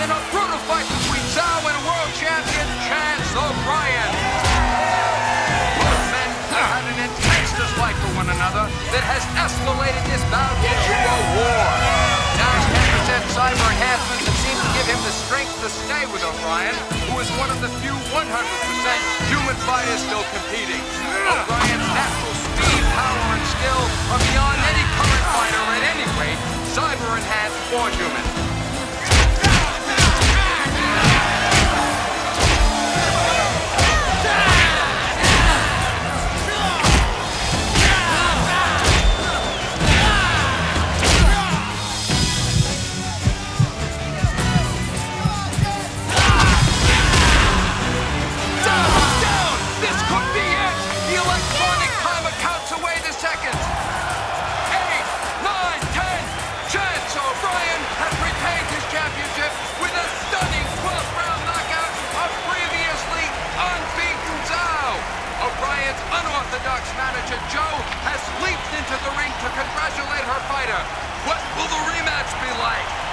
in a brutal fight between Zhao and world champion Chance O'Brien. Both men have had an intense dislike for one another that has escalated this bout into a war. Zhao's 10% cyber enhancements have seemed to give him the strength to stay with O'Brien, who is one of the few 100% human fighters still competing. O'Brien's natural speed, power, and skill are beyond any current fighter at any weight, cyber enhanced or human. Unorthodox manager Joe has leaped into the ring to congratulate her fighter. What will the rematch be like?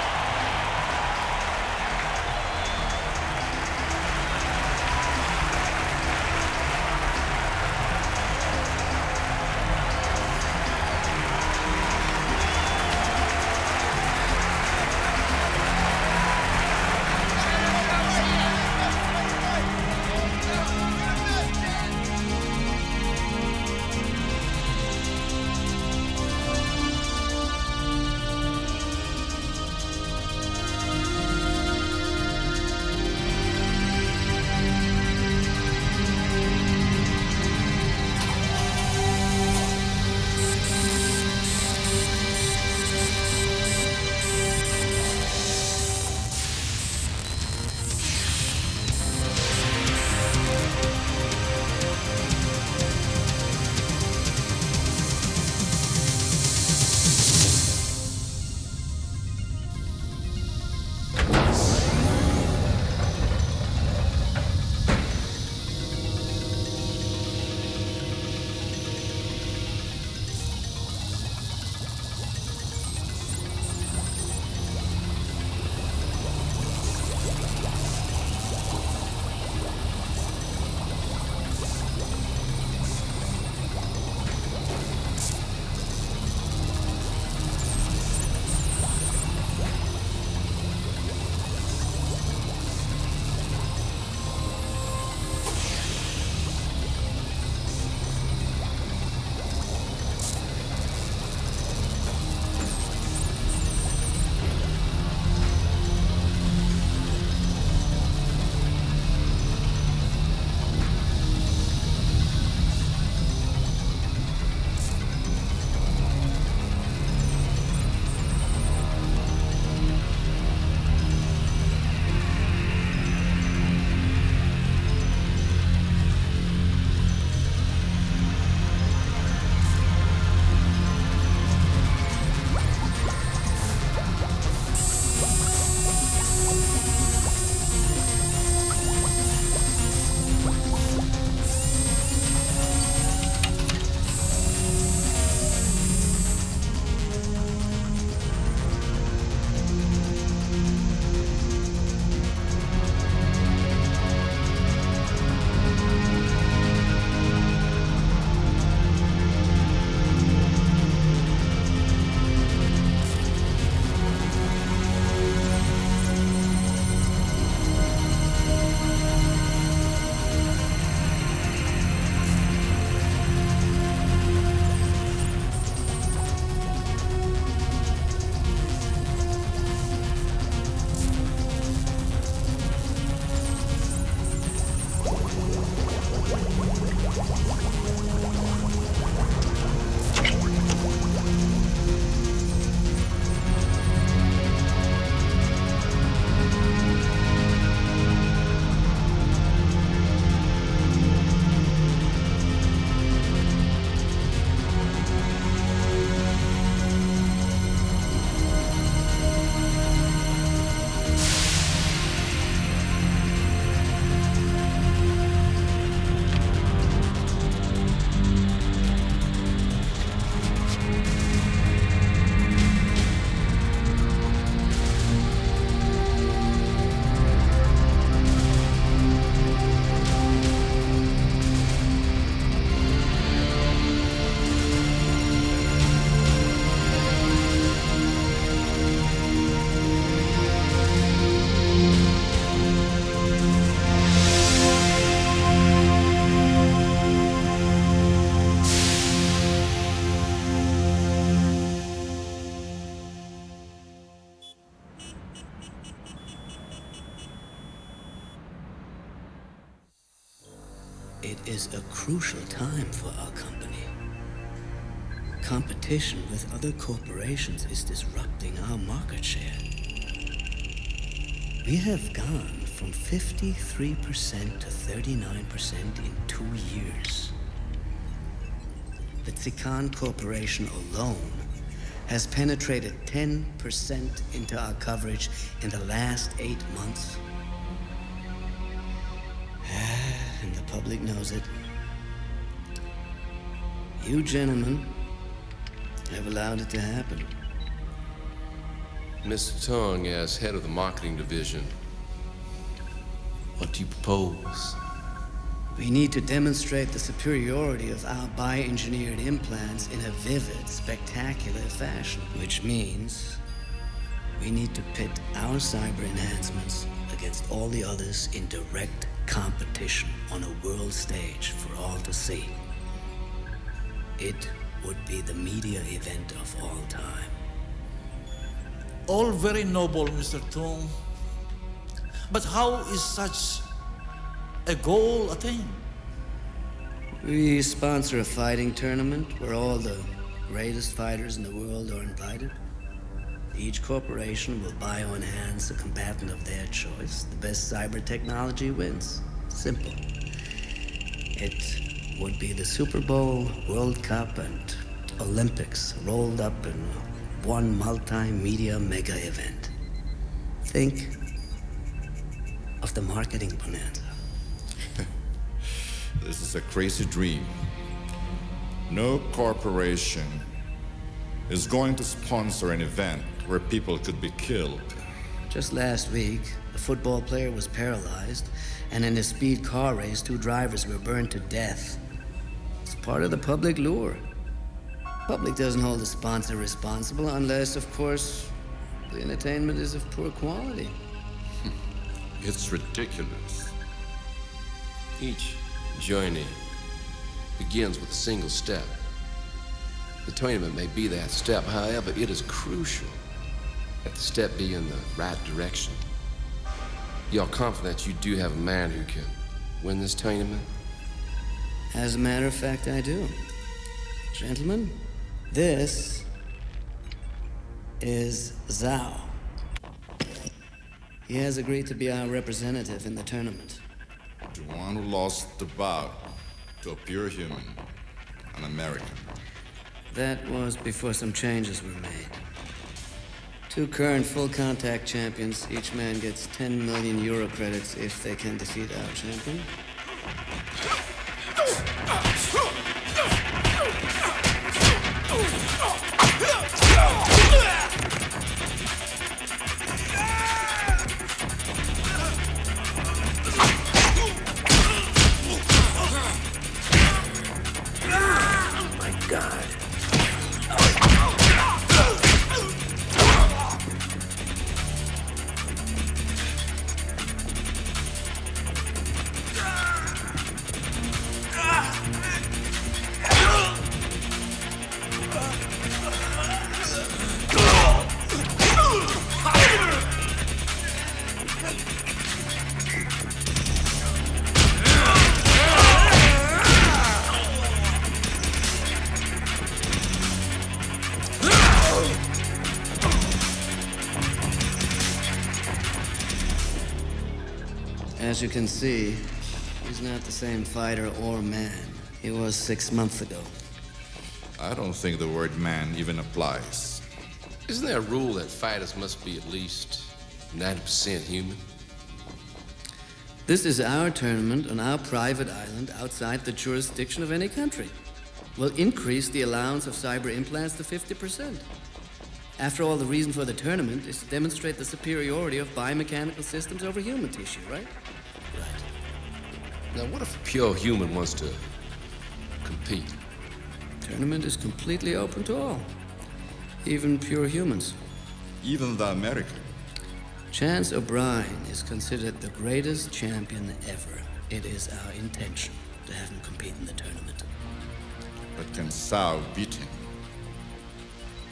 It is a crucial time for our company. Competition with other corporations is disrupting our market share. We have gone from 53% to 39% in 2 years. The Tsikan Corporation alone has penetrated 10% into our coverage in the last 8 months. And the public knows it. You gentlemen have allowed it to happen. Mr. Tong, as head of the marketing division, what do you propose? We need to demonstrate the superiority of our bioengineered implants in a vivid, spectacular fashion. Which means we need to pit our cyber enhancements against all the others in direct competition on a world stage for all to see. It would be the media event of all time. All very noble, Mr. Tong. But how is such a goal attained? We sponsor a fighting tournament where all the greatest fighters in the world are invited. Each corporation will bioenhance a combatant of their choice. The best cyber technology wins. Simple. It would be the Super Bowl, World Cup, and Olympics rolled up in one multimedia mega event. Think of the marketing bonanza. This is a crazy dream. No corporation is going to sponsor an event where people could be killed. Just last week, a football player was paralyzed, and in a speed car race, 2 drivers were burned to death. It's part of the public lure. Public doesn't hold the sponsor responsible unless, of course, the entertainment is of poor quality. It's ridiculous. Each journey begins with a single step. The tournament may be that step, however, it is crucial that the step be in the right direction. You're confident you do have a man who can win this tournament? As a matter of fact, I do. Gentlemen, this is Zhao. He has agreed to be our representative in the tournament. The one who lost the bout to a pure human, an American. That was before some changes were made. 2 current full-contact champions, each man gets 10 million euro credits if they can defeat our champion. As you can see, he's not the same fighter or man he was 6 months ago. I don't think the word man even applies. Isn't there a rule that fighters must be at least 90% human? This is our tournament on our private island outside the jurisdiction of any country. We'll increase the allowance of cyber implants to 50%. After all, the reason for the tournament is to demonstrate the superiority of biomechanical systems over human tissue, right? Now, what if a pure human wants to compete? Tournament is completely open to all, even pure humans. Even the American. Chance O'Brien is considered the greatest champion ever. It is our intention to have him compete in the tournament. But can Sao beat him?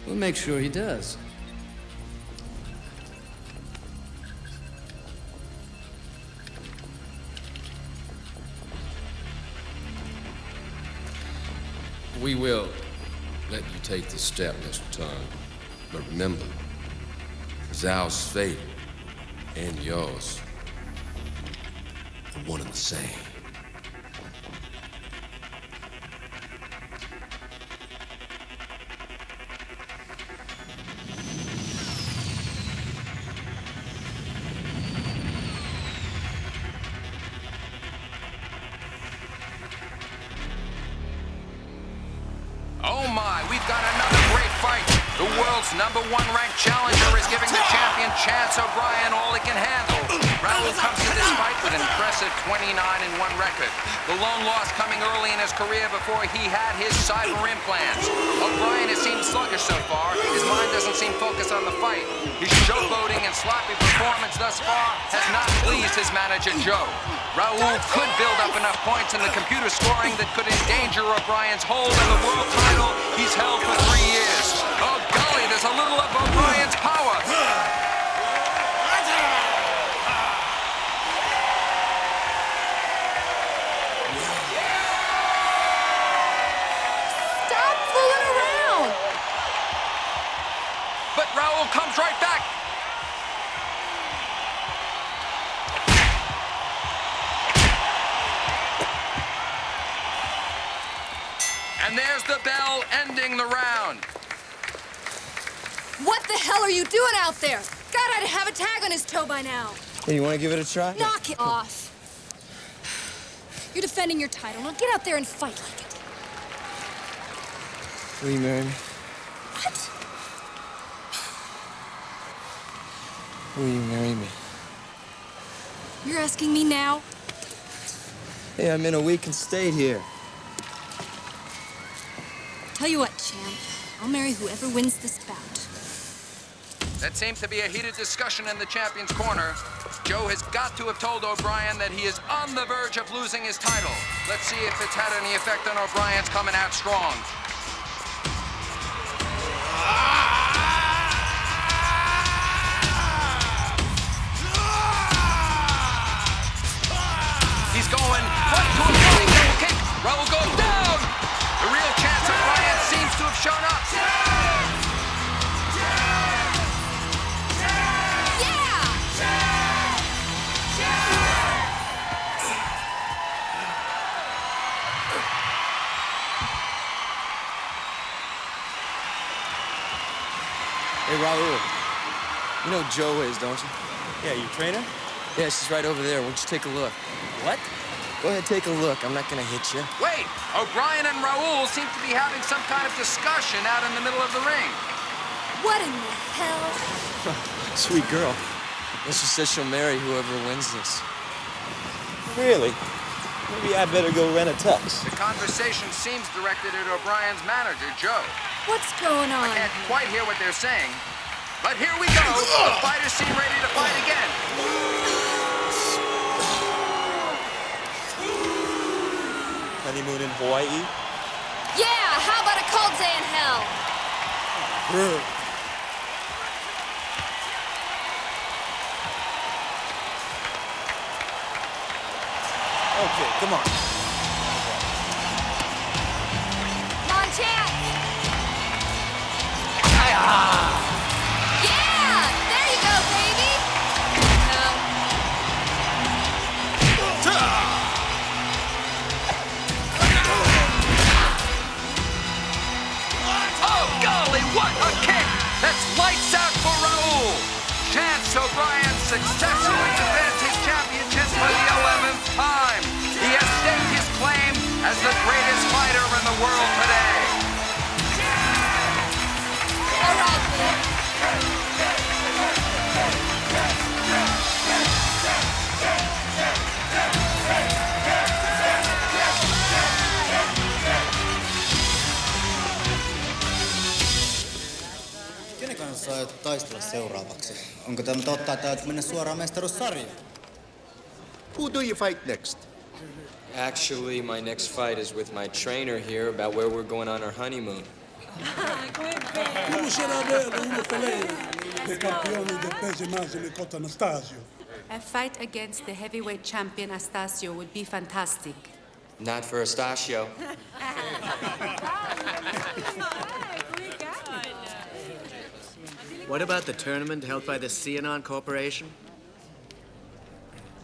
We'll make sure he does. We will let you take the step, Mr. Tong. But remember, Zhao's fate and yours are one and the same. Oh my, we've got another great fight. The world's #1 ranked challenger is giving the champion Chance O'Brien all he can handle. Raul comes to this fight with an impressive 29-1 record. The lone loss coming early in his career before he had his cyber implants. O'Brien has seemed sluggish so far. His mind doesn't seem focused on the fight. His showboating and sloppy performance thus far has not pleased his manager Joe. Raul could build up enough points in the computer scoring that could endanger O'Brien's hold in the world title he's held for 3 years. Oh golly, there's a little of O'Brien's power. Stop fooling around! But Raul comes right back. And there's the bell ending the round. What the hell are you doing out there? God, I'd have a tag on his toe by now. Hey, you want to give it a try? Knock it off. You're defending your title. Now get out there and fight like it. Will you marry me? What? Will you marry me? You're asking me now? Hey, I'm in a week and stayed here. Tell you what, champ. I'll marry whoever wins this bout. That seems to be a heated discussion in the champion's corner. Joe has got to have told O'Brien that he is on the verge of losing his title. Let's see if it's had any effect on O'Brien's coming out strong. He's going right to a flying double kick. Raul goes down. The real Chance O'Brien seems to have shown up. Hey, Raul. You know who Joe is, don't you? Yeah, you trainer? Yeah, she's right over there. Won't you take a look? What? Go ahead, take a look. I'm not gonna hit you. Wait, O'Brien and Raul seem to be having some kind of discussion out in the middle of the ring. What in the hell? Sweet girl. And she says she'll marry whoever wins this. Really? Maybe I better go rent a tux. The conversation seems directed at O'Brien's manager, Joe. What's going on? I can't quite hear what they're saying. But here we go. The fighters seem ready to fight again. Honeymoon in Hawaii? Yeah, how about a cold day in hell? Okay, come on. Come on, champ! Yeah! There you go, baby! Oh, golly, what a kick! That's lights out for Raul. Chance O'Brien successfully defends his championship for the 11th time. He has staked his claim as the greatest fighter in the world today. All right, man. Kenen kanssa aiot taistella seuraavaksi? Onko tämä totta, että aiot mennä suoraan mestaruussarjaan? Who do you fight next? Actually, my next fight is with my trainer here about where we're going on our honeymoon. Come sarà bello uno per lei, dei campioni del peso immagine contro Anastasio. A fight against the heavyweight champion Astasio would be fantastic. Not for Astasio. What about the tournament held by the Cianon Corporation?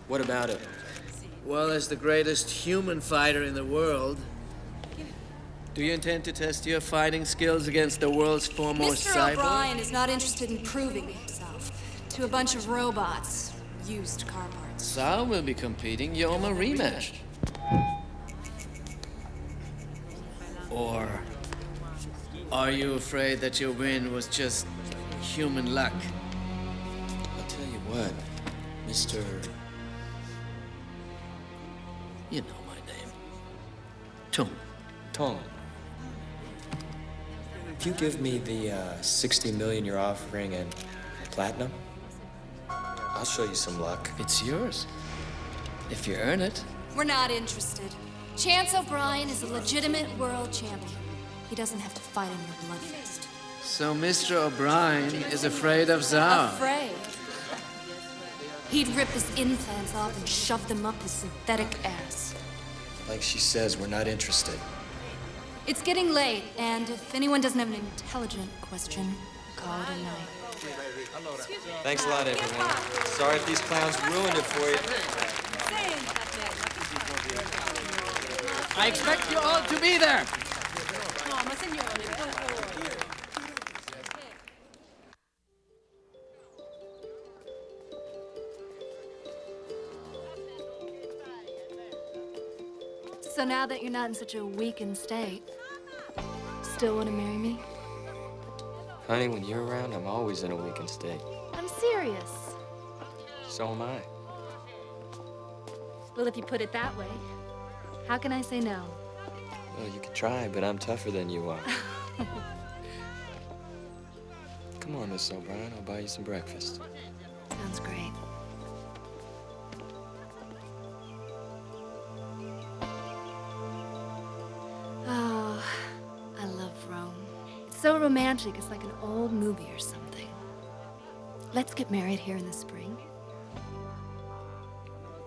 What about it? Well, as the greatest human fighter in the world, do you intend to test your fighting skills against the world's foremost Mr. cyborg? O'Brien is not interested in proving himself to a bunch of robots, used car parts. Sal will be competing. You owe him a rematch. Or are you afraid that your win was just human luck? I'll tell you what, Mr. You know my name. Tom. Tong. If you give me the 60 million you're offering and platinum, I'll show you some luck. It's yours. If you earn it. We're not interested. Chance O'Brien is a legitimate world champion. He doesn't have to fight in your blood fist. So Mr. O'Brien is afraid of Zhao. Afraid? He'd rip his implants off and shove them up his synthetic ass. Like she says, we're not interested. It's getting late, and if anyone doesn't have an intelligent question, call it a night. Thanks a lot, everyone. Sorry if these clowns ruined it for you. I expect you all to be there. So now that you're not in such a weakened state, still want to marry me? Honey, when you're around, I'm always in a weakened state. I'm serious. So am I. Well, if you put it that way, how can I say no? Well, you could try, but I'm tougher than you are. Come on, Miss O'Brien. I'll buy you some breakfast. Sounds great. Oh, I love Rome. It's so romantic. It's like an old movie or something. Let's get married here in the spring.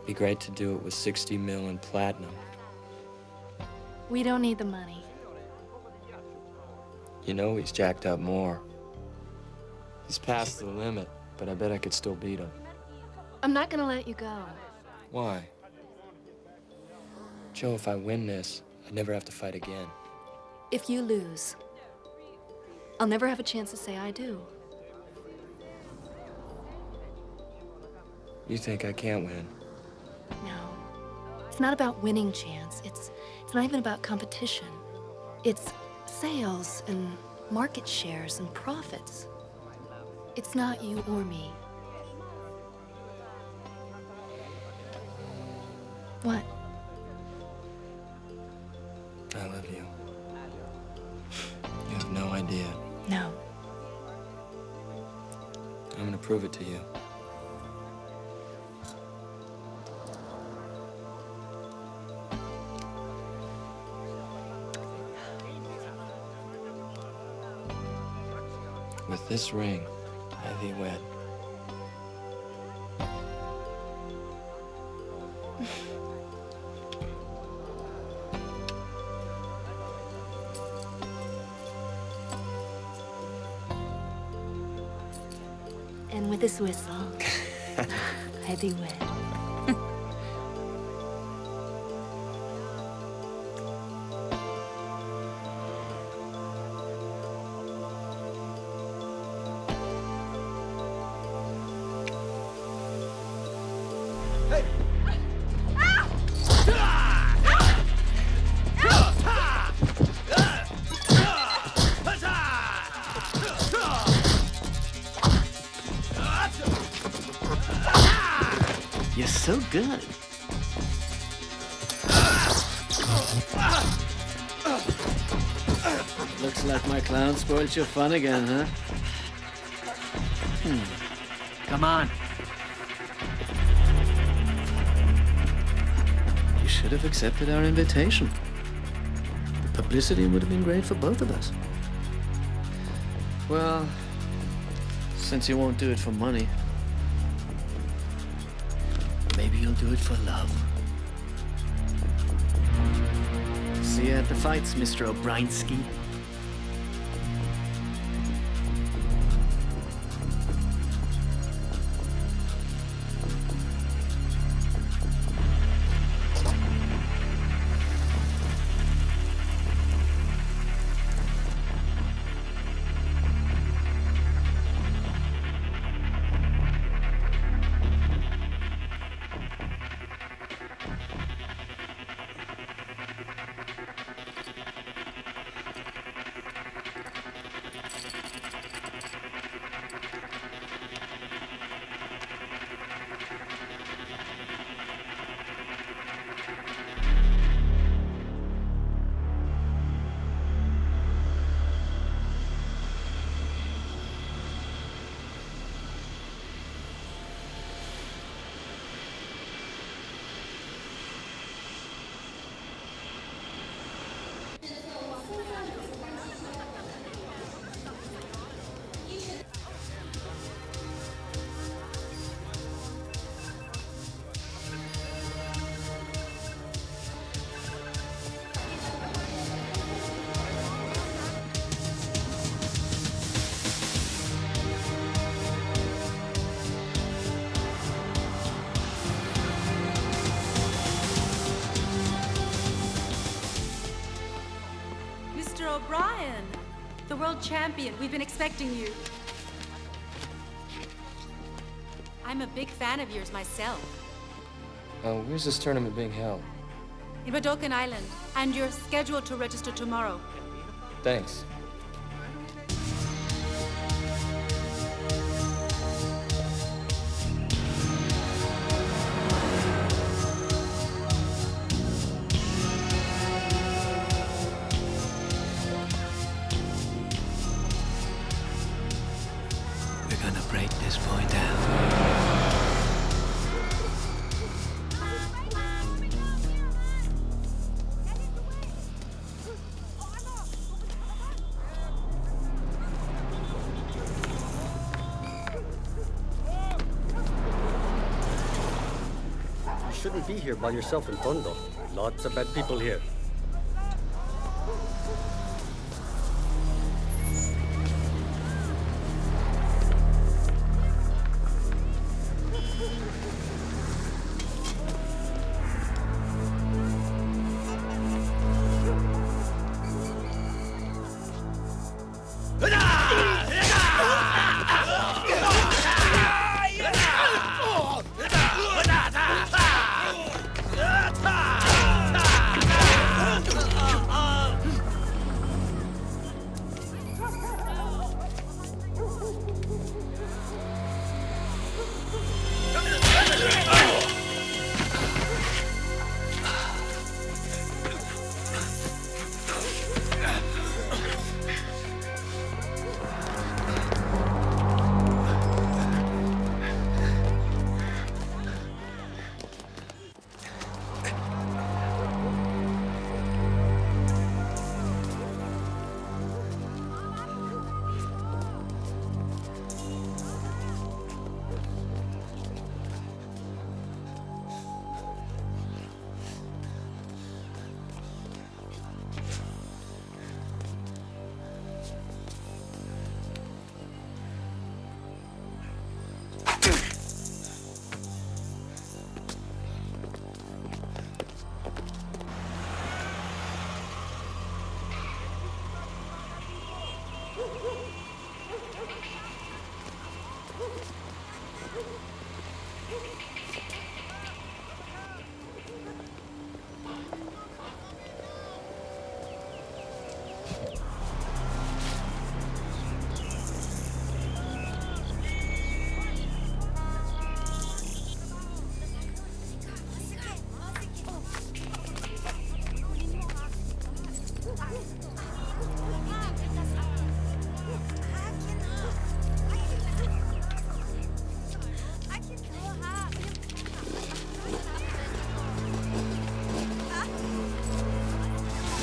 Be great to do it with 60 mil in platinum. We don't need the money. You know he's jacked up more. He's past the limit, but I bet I could still beat him. I'm not gonna let you go. Why? Joe, if I win this, I'd never have to fight again. If you lose, I'll never have a chance to say I do. You think I can't win? No. It's not about winning, Chance. It's not even about competition. It's sales and market shares and profits. It's not you or me. What? I love you. You have no idea. No. I'm gonna prove it to you. With this ring, I thee wed. And with this whistle, I do win. You're so good. Looks like my clown spoiled your fun again, huh? Come on. You should have accepted our invitation. The publicity would have been great for both of us. Well, since you won't do it for money, maybe you'll do it for love. See you at the fights, Mr. O'Briensky. world champion. We've been expecting you. I'm a big fan of yours myself. Where's this tournament being held? In Wadokan Island. And you're scheduled to register tomorrow. Thanks. We're gonna break this boy down. You shouldn't be here by yourself in Tondo. Lots of bad people here.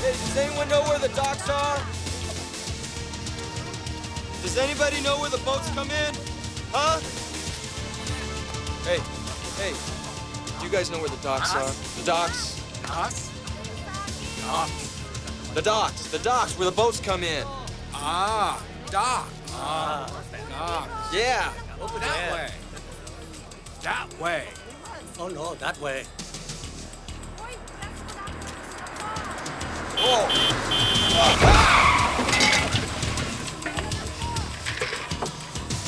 Does anyone know where the docks are? Does anybody know where the boats come in? Huh? Hey, do you guys know where the docks are? The docks? Docks? The docks where the boats come in. Ah, dock. Dock. Yeah. Over That there. way. That way. Oh no, that way.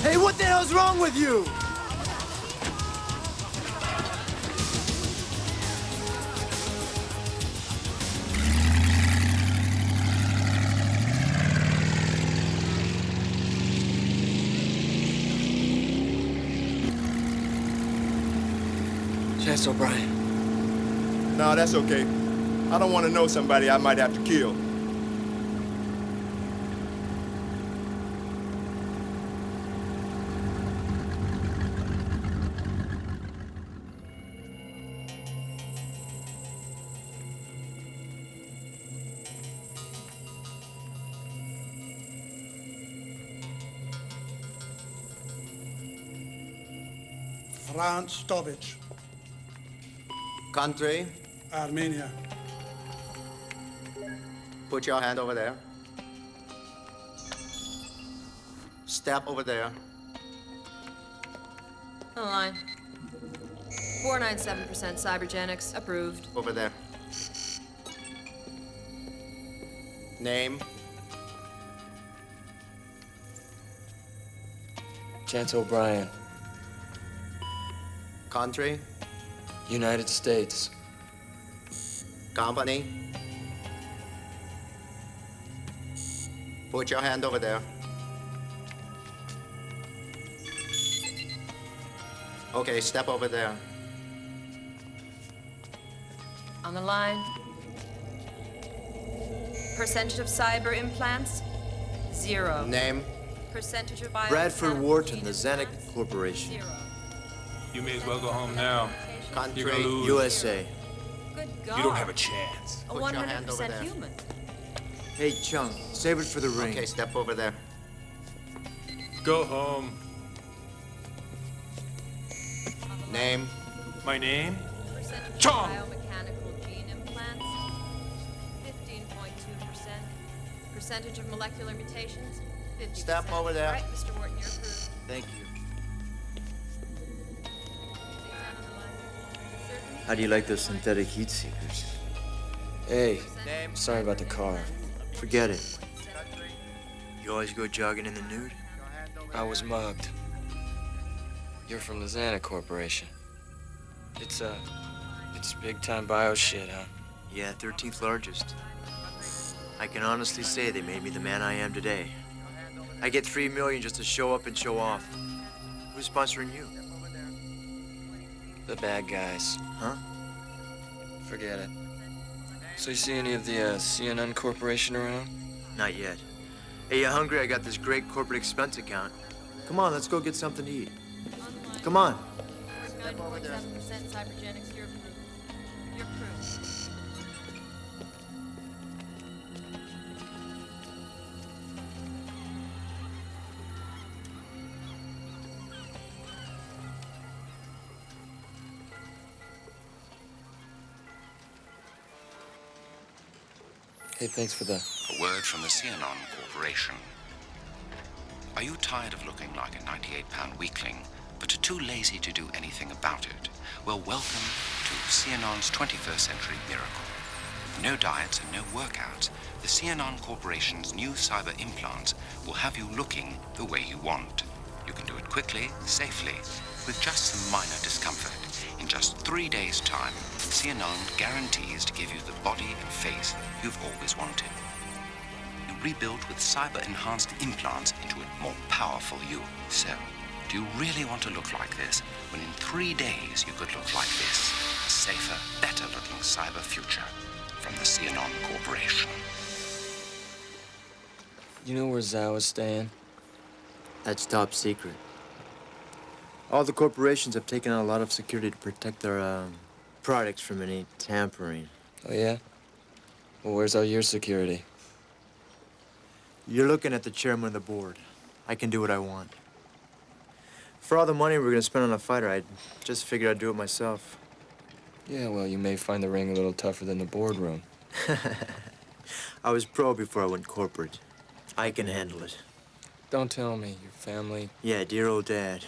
Hey, what the hell's wrong with you? Chance O'Brien. No, that's okay. I don't want to know somebody I might have to kill. Franz Tovic, Country, Armenia. put your hand over there. Step over there. On the line. 497% cybergenics. Approved. Over there. Name. Chance O'Brien. Country? United States. Company? Put your hand over there. Okay, step over there. On the line. Percentage of cyber implants? 0. Name? Percentage of bio. Bradford Wharton, the Zanuck Corporation. 0. You may as well go home now. Country? You're gonna lose. USA. Good God. You don't have a chance. A Put your hand over 100% there. human. Hey, Chung, save it for the ring. Okay, step over there. Go home. Name? My name? Percentage of Chong. biomechanical gene implants? 15.2%. Percentage of molecular mutations? 50%. Step over there. Right, Mr. Wharton, you're approved. Thank you. Please stand on the line. How do you like those synthetic heat seekers? Hey, Name? sorry about the car. Forget it. You always go jogging in the nude? I was mugged. You're from the Zanuck Corporation. It's big-time bio shit, huh? Yeah, 13th largest. I can honestly say they made me the man I am today. I get $3 million just to show up and show off. Who's sponsoring you? The bad guys. Huh? Forget it. So you see any of the CNN Corporation around? Not yet. Hey, you hungry? I got this great corporate expense account. Come on, let's go get something to eat. Come on. 9.7% cybergenics, you're approved. You're approved. Hey, thanks for the... A word from the CNN Corporation. Are you tired of looking like a 98-pound weakling, but are too lazy to do anything about it? Well, welcome to CNN's 21st Century Miracle. No diets and no workouts. The CNN Corporation's new cyber implants will have you looking the way you want. You can do it quickly, safely, with just some minor discomfort. In just 3 days' time, CNN guarantees to give you the body and face you've always wanted. You rebuild with cyber-enhanced implants into a more powerful you. So, do you really want to look like this when in 3 days you could look like this? A safer, better-looking cyber future from the CNN Corporation. You know where Zawa's staying? That's top secret. All the corporations have taken out a lot of security to protect their, products from any tampering. Oh, yeah? Well, where's all your security? You're looking at the chairman of the board. I can do what I want. For all the money we're gonna spend on a fighter, I just figured I'd do it myself. Yeah, well, you may find the ring a little tougher than the boardroom. I was pro before I went corporate. I can handle it. Don't tell me. Your family... Yeah, dear old dad.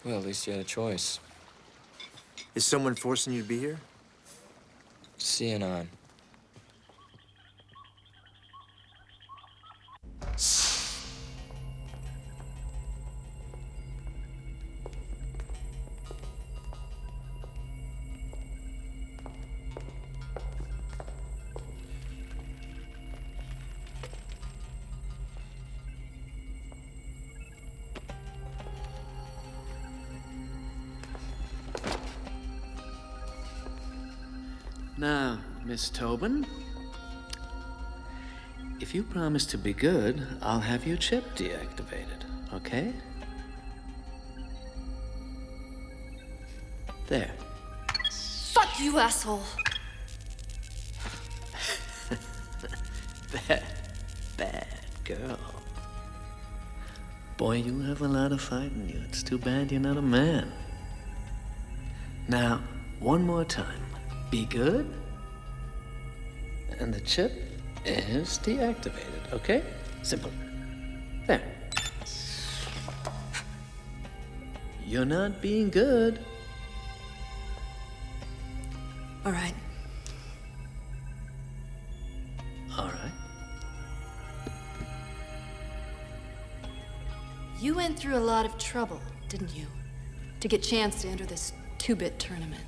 Well, at least you had a choice. Is someone forcing you to be here? CNN. Now, Miss Tobin, if you promise to be good, I'll have your chip deactivated, okay? There. Fuck you, asshole! Bad girl. Boy, you have a lot of fight in you. It's too bad you're not a man. Now, one more time. Be good. And the chip is deactivated, okay? Simple. There. You're not being good. All right. All right. You went through a lot of trouble, didn't you? To get chance to enter this 2-bit tournament.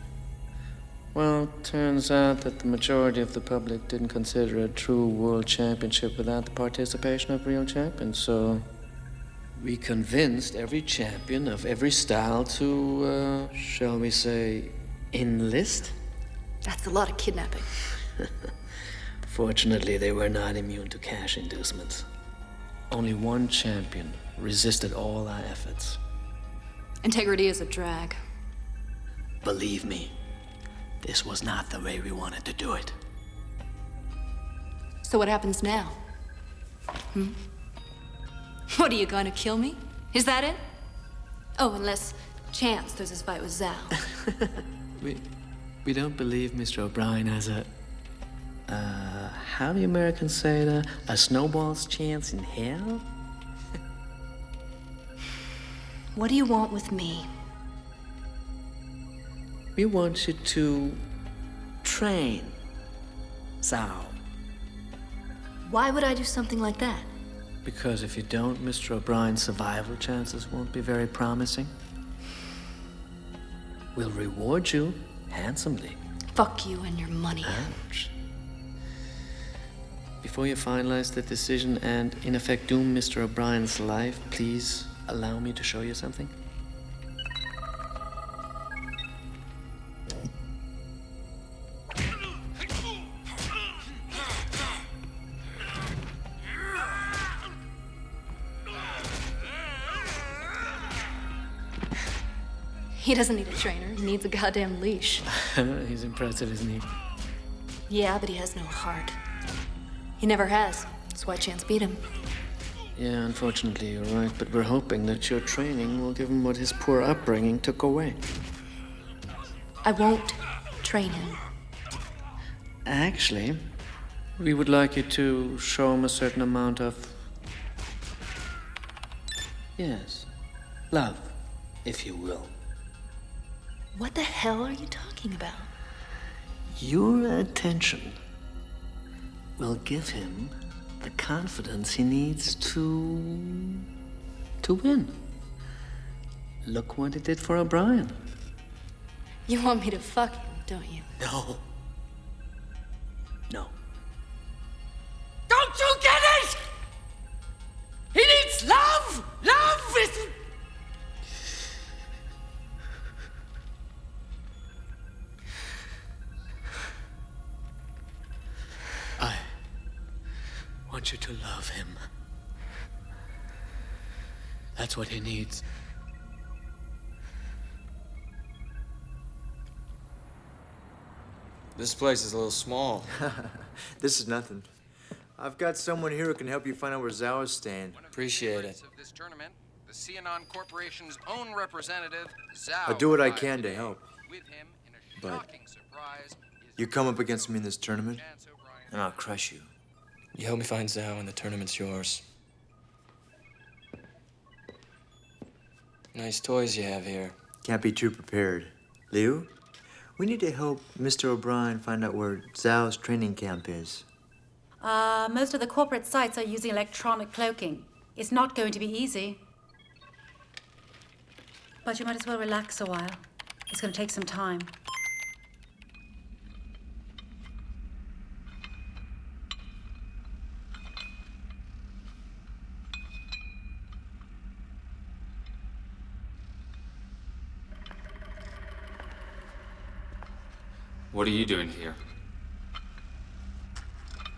Well, turns out that the majority of the public didn't consider a true world championship without the participation of real champions, so we convinced every champion of every style to, shall we say, enlist? That's a lot of kidnapping. Fortunately, they were not immune to cash inducements. Only one champion resisted all our efforts. Integrity is a drag. Believe me, this was not the way we wanted to do it. So what happens now? What, are you gonna kill me? Is that it? Oh, unless Chance throws his fight with Zhao. We don't believe Mr. O'Brien has how do the Americans say that? A snowball's chance in hell? What do you want with me? We want you to train Zhao. Why would I do something like that? Because if you don't, Mr. O'Brien's survival chances won't be very promising. We'll reward you handsomely. Fuck you and your money. Ouch. Before you finalize the decision and, in effect, doom Mr. O'Brien's life, please allow me to show you something. He doesn't need a trainer. He needs a goddamn leash. He's impressive, isn't he? Yeah, but he has no heart. He never has. That's why Chance beat him. Yeah, unfortunately, you're right, but we're hoping that your training will give him what his poor upbringing took away. I won't train him. Actually, we would like you to show him a certain amount of... yes, love, if you will. What the hell are you talking about? Your attention will give him the confidence he needs to win. Look what it did for O'Brien. You want me to fuck him, don't you? No. No. Don't you get it? He needs love! Love is... I want you to love him. That's what he needs. This place is a little small. This is nothing. I've got someone here who can help you find out where Zhao is staying. Appreciate it. Of this tournament, the Cianon Corporation's own representative, Zhao. I'll do what I can to help. With him in a But shocking surprise, you come up against me in this tournament, And I'll crush you. You help me find Zhao and the tournament's yours. Nice toys you have here. can't be too prepared. Liu, we need to help Mr. O'Brien find out where Zhao's training camp is. Most of the corporate sites are using electronic cloaking. It's not going to be easy. But you might as well relax a while. It's going to take some time. What are you doing here?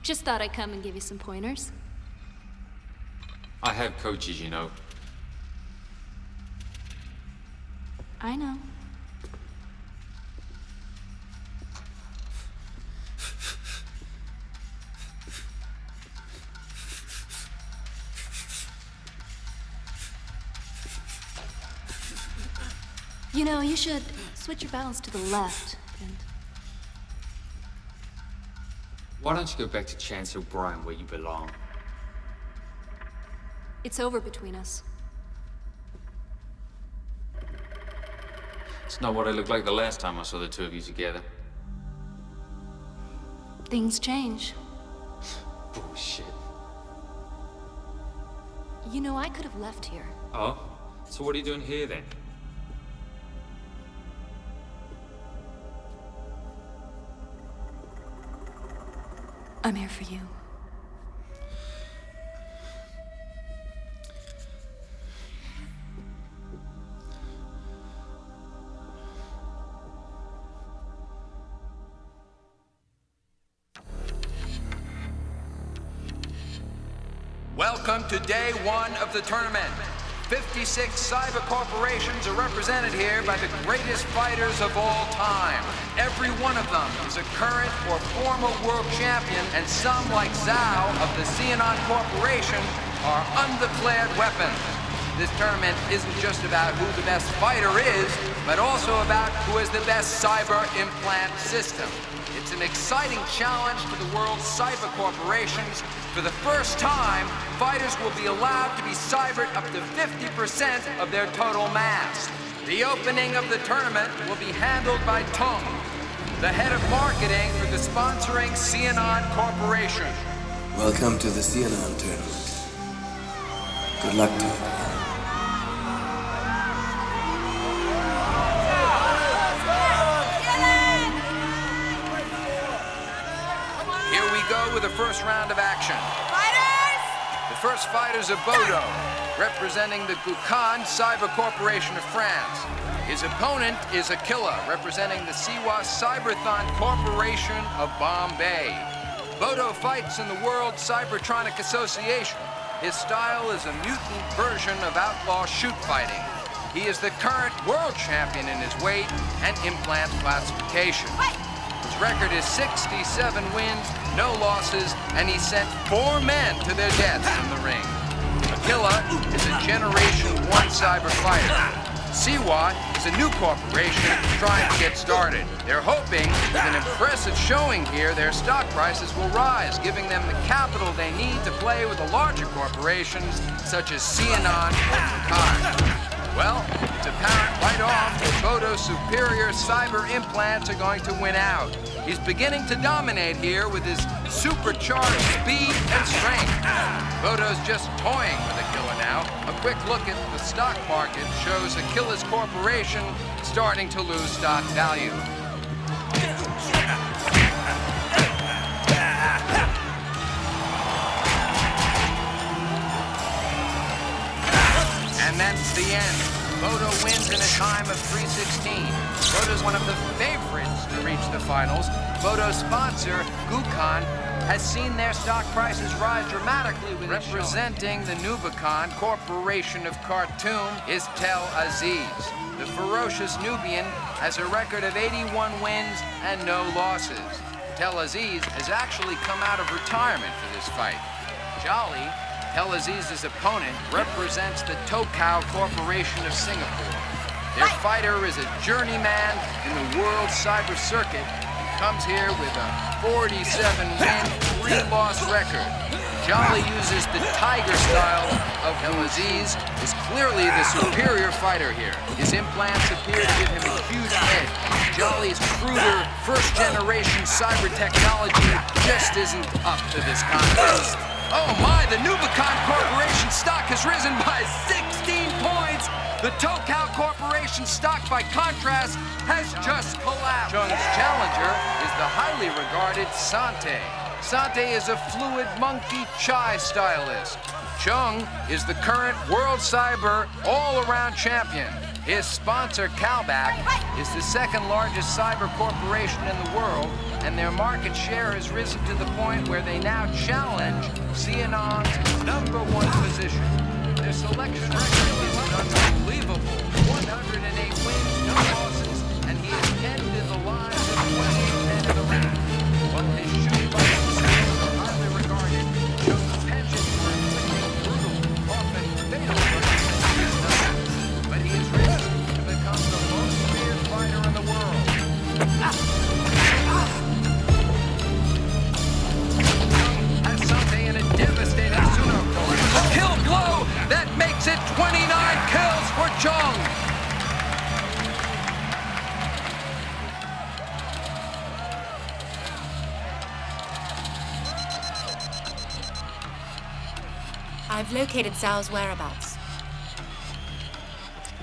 Just thought I'd come and give you some pointers. I have coaches, you know. I know. You know, you should switch your balance to the left and... Why don't you go back to Chance O'Brien where you belong? It's over between us. It's not what it looked like the last time I saw the two of you together. Things change. Bullshit. You know, I could have left here. Oh? So what are you doing here then? I'm here for you. Welcome to day one of the tournament. 56 cyber corporations are represented here by the greatest fighters of all time. Every one of them is a current or former world champion, and some, like Zhao of the Xenon Corporation, are undeclared weapons. This tournament isn't just about who the best fighter is, but also about who has the best cyber implant system. It's an exciting challenge to the world's cyber corporations. For the first time, fighters will be allowed to be cybered up to 50% of their total mass. The opening of the tournament will be handled by Tung, the head of marketing for the sponsoring Xenon Corporation. Welcome to the Xenon tournament. Good luck to you. Here we go with the first round of action. Fighters! The first fighters are Bodo, representing the Gukan Cyber Corporation of France. His opponent is Aquila, representing the Siwa Cyberthon Corporation of Bombay. Bodo fights in the World Cybertronic Association. His style is a mutant version of outlaw shoot fighting. He is the current world champion in his weight and implant classification. His record is 67 wins, no losses, and he sent 4 men to their deaths in the ring. Aquila is a Generation 1 cyber fighter. Siwa is a new corporation trying to get started. They're hoping with an impressive showing here, their stock prices will rise, giving them the capital they need to play with the larger corporations such as Xenon or Gukan. Well, it's apparent right off that Bodo's superior cyber implants are going to win out. He's beginning to dominate here with his supercharged speed and strength. Bodo's just toying with Aquila now. A quick look at the stock market shows Aquila's corporation starting to lose stock value. And that's the end. Bodo wins in a time of 3:16. Bodo's one of the favorites to reach the finals. Bodo's sponsor, Gukan, has seen their stock prices rise dramatically with representing the Nubican Corporation of Khartoum is Tel Aziz. The ferocious Nubian has a record of 81 wins and no losses. Tel Aziz has actually come out of retirement for this fight. Jolly, Tel Aziz's opponent, represents the Tokau Corporation of Singapore. Their fighter is a journeyman in the world cyber circuit and comes here with a 47-win, 3-loss record. Jolly uses the tiger style of Tel Aziz, is clearly the superior fighter here. His implants appear to give him a huge edge. Jolly's cruder, first-generation cyber technology just isn't up to this contest. Oh my, the Nubican Corporation stock has risen by 16 points. The Tokau Corporation stock, by contrast, has just collapsed. Chung's challenger is the highly regarded Sante. Sante is a fluid monkey chai stylist. Chung is the current world cyber all-around champion. His sponsor, Calback, is the second largest cyber corporation in the world, and their market share has risen to the point where they now challenge Xenon's #1 position. Their selection record is an unbelievable 108 wins, no losses, and he has ended the lives of 28 men in the ring. While his shooting skills are highly regarded, Chung's penchant for inflicting brutal, often fatal punches is nothing. But he has risen to become the most feared fighter in the world. Has Sante in a devastating Sunoko. A kill blow that makes it 29 kills for Chung. I've located Zhao's whereabouts.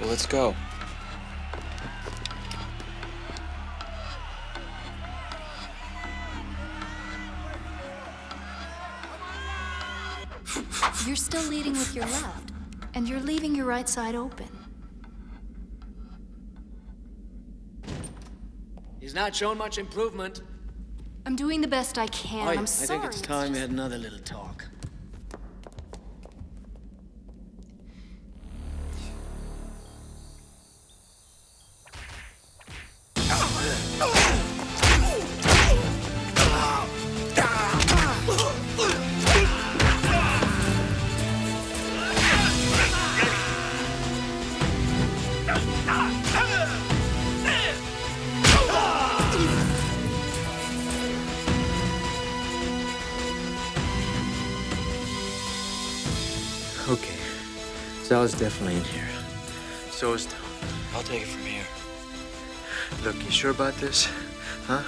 Well, let's go. You're still leading with your left, and you're leaving your right side open. He's not shown much improvement. I'm doing the best I can. I'm I sorry. think it's time we had another little talk. Okay. Zhao's definitely in here. So is Tom. I'll take it from here. Look, you sure about this? Huh?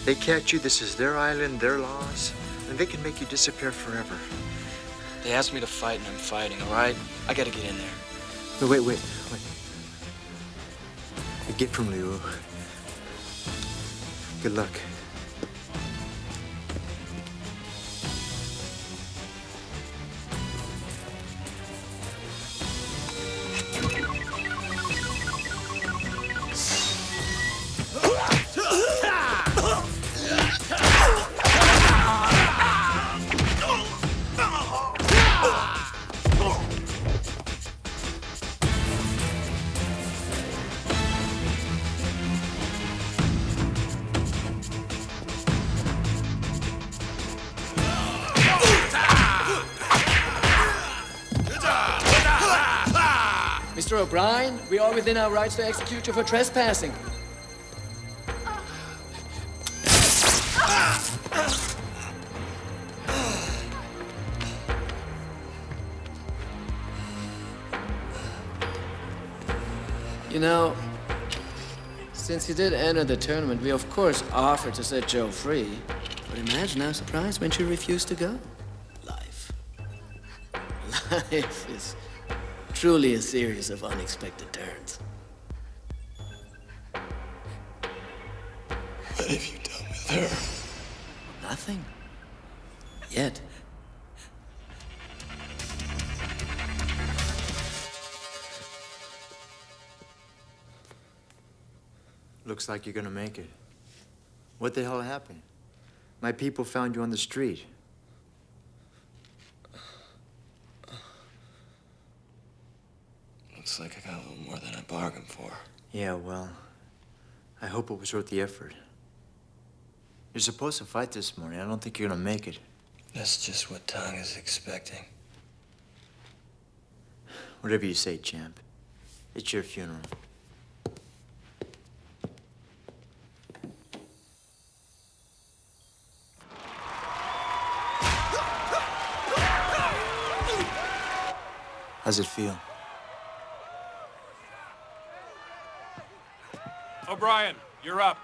They catch you, this is their island, their laws, and they can make you disappear forever. They asked me to fight, and I'm fighting, all right? I gotta get in there. Wait. A gift from Liu. Good luck. Mr. O'Brien, we are within our rights to execute you for trespassing. You know, since you did enter the tournament, we of course offered to set Joe free. But imagine our surprise when she refused to go. Life is truly a series of unexpected turns. What have you done with her? Nothing. Yet. Looks like you're gonna make it. What the hell happened? My people found you on the street. Looks like I got a little more than I bargained for. Yeah, well, I hope it was worth the effort. You're supposed to fight this morning. I don't think you're gonna make it. That's just what Tang is expecting. Whatever you say, champ. It's your funeral. How's it feel? O'Brien, you're up.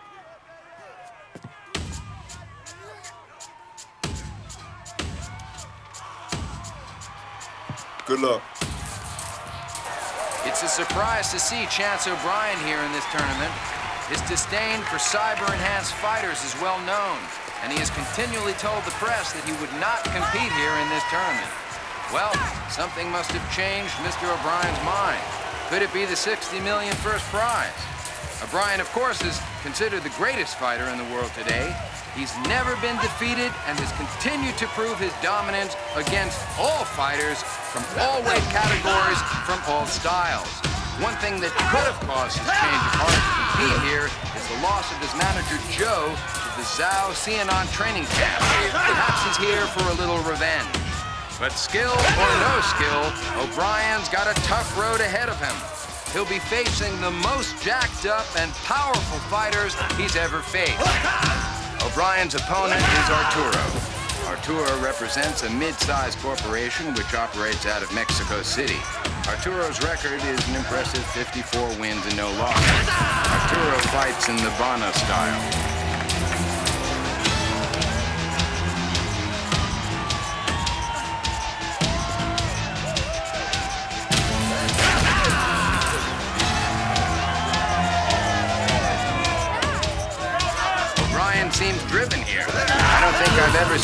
Good luck. It's a surprise to see Chance O'Brien here in this tournament. His disdain for cyber-enhanced fighters is well known, and he has continually told the press that he would not compete here in this tournament. Well, something must have changed Mr. O'Brien's mind. Could it be the $60 million first prize? O'Brien, of course, is considered the greatest fighter in the world today. He's never been defeated and has continued to prove his dominance against all fighters from all weight categories, from all styles. One thing that could have caused his change of heart to compete here is the loss of his manager, Joe, to the Zhao Xianan training camp. Perhaps he's here for a little revenge. But skill or no skill, O'Brien's got a tough road ahead of him. He'll be facing the most jacked up and powerful fighters he's ever faced. O'Brien's opponent is Arturo. Arturo represents a mid-sized corporation which operates out of Mexico City. Arturo's record is an impressive 54 wins and no losses. Arturo fights in the Bana style.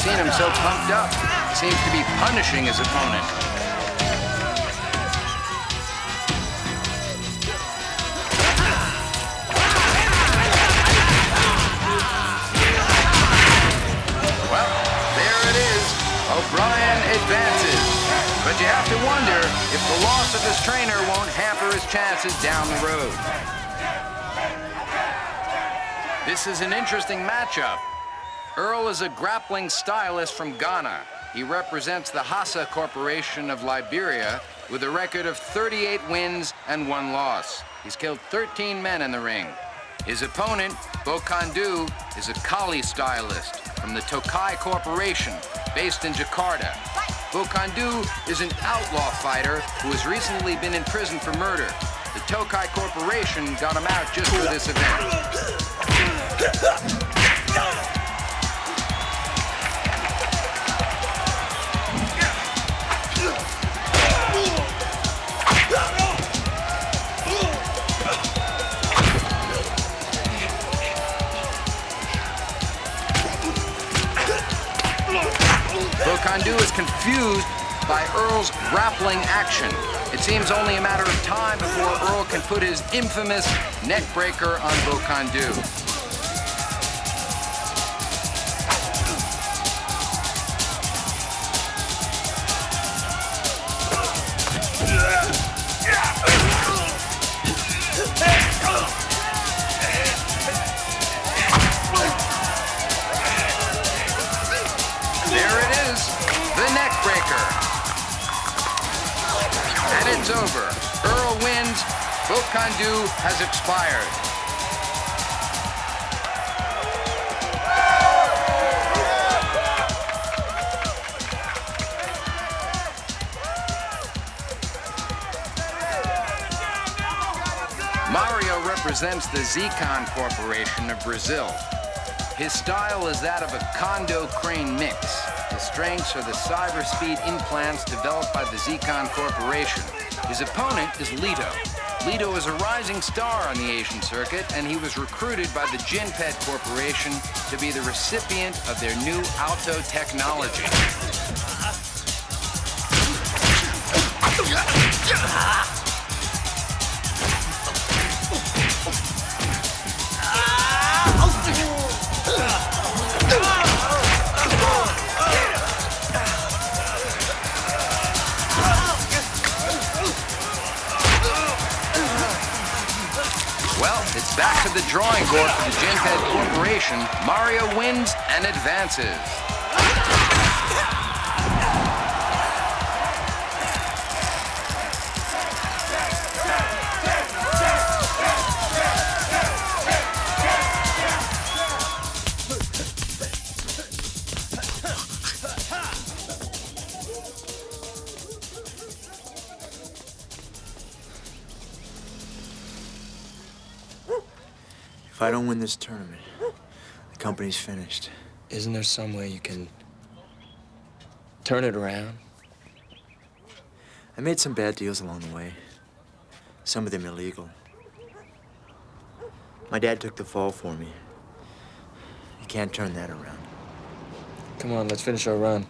seen him so pumped up. He seems to be punishing his opponent. Well, there it is. O'Brien advances. But you have to wonder if the loss of his trainer won't hamper his chances down the road. This is an interesting matchup. Earl is a grappling stylist from Ghana. He represents the Hassa Corporation of Liberia with a record of 38 wins and 1 loss. He's killed 13 men in the ring. His opponent, Bokandu, is a Kali stylist from the Tokai Corporation, based in Jakarta. Bokandu is an outlaw fighter who has recently been in prison for murder. The Tokai Corporation got him out just for this event. Bokandu is confused by Earl's grappling action. It seems only a matter of time before Earl can put his infamous neck breaker on Bokandu. There it is, the neck breaker. And it's over. Earl wins. Bokandu has expired. Mario represents the Zecon Corporation of Brazil. His style is that of a Kondo crane mix. His strengths are the cyber speed implants developed by the Zecon Corporation. His opponent is Lito. Lito is a rising star on the Asian circuit, and he was recruited by the Jinpet Corporation to be the recipient of their new Alto technology. Well, it's back to the drawing board for the Jinpet Corporation. Mario wins and advances. If I don't win this tournament, the company's finished. Isn't there some way you can turn it around? I made some bad deals along the way. Some of them illegal. My dad took the fall for me. You can't turn that around. Come on, let's finish our run.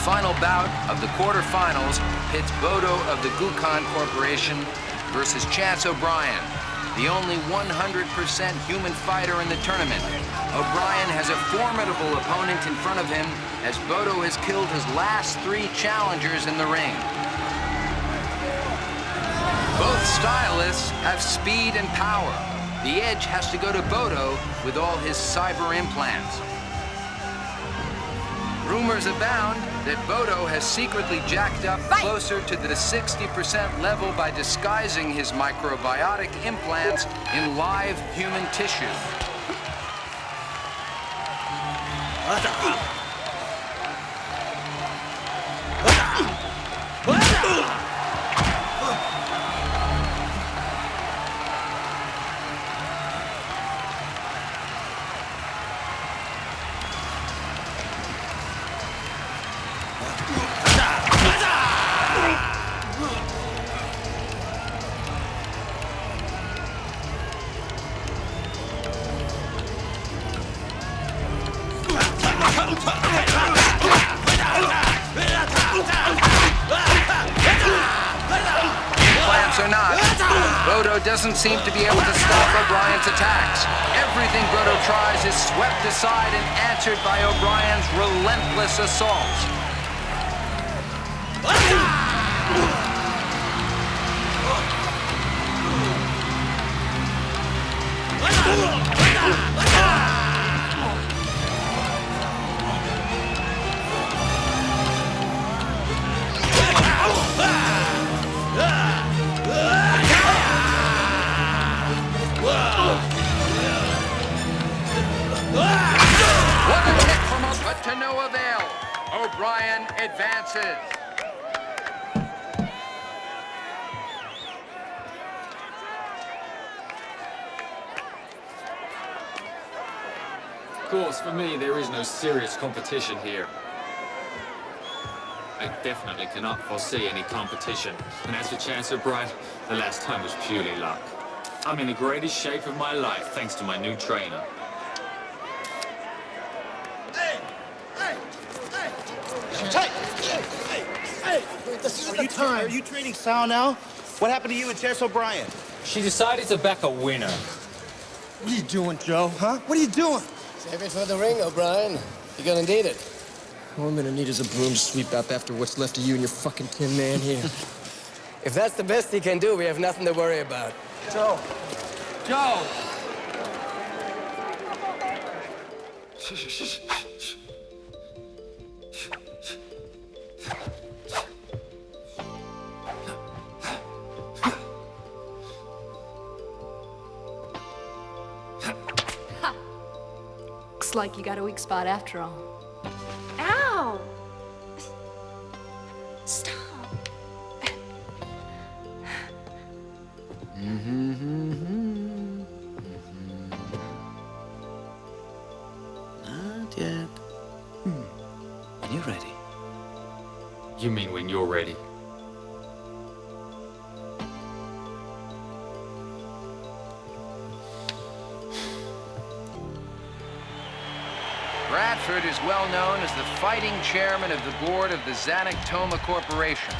Final bout of the quarterfinals pits Bodo of the Gukon Corporation versus Chance O'Brien, the only 100% human fighter in the tournament. O'Brien has a formidable opponent in front of him as Bodo has killed his last 3 challengers in the ring. Both stylists have speed and power. The edge has to go to Bodo with all his cyber implants. Rumors abound that Bodo has secretly jacked up closer to the 60% level by disguising his microbiotic implants in live human tissue. Implants or not, Bodo doesn't seem to be able to stop O'Brien's attacks. Everything Bodo tries is swept aside and answered by O'Brien's relentless assaults. But to no avail. O'Brien advances. Of course, for me, there is no serious competition here. I definitely cannot foresee any competition. And as for Chance O'Brien, the last time was purely luck. I'm in the greatest shape of my life, thanks to my new trainer. Are you training Sal now? What happened to you and Chance O'Brien? She decided to back a winner. What are you doing, Joe? Huh? What are you doing? Save it for the ring, O'Brien. You're gonna need it. All I'm gonna need is a broom to sweep up after what's left of you and your fucking tin man here. If that's the best he can do, we have nothing to worry about. Joe. Joe! Looks like you got a weak spot after all. Ow! Stop. Not yet. When you're ready. You mean when you're ready? Bradford is well known as the fighting chairman of the board of the Zanuck-Toma Corporation.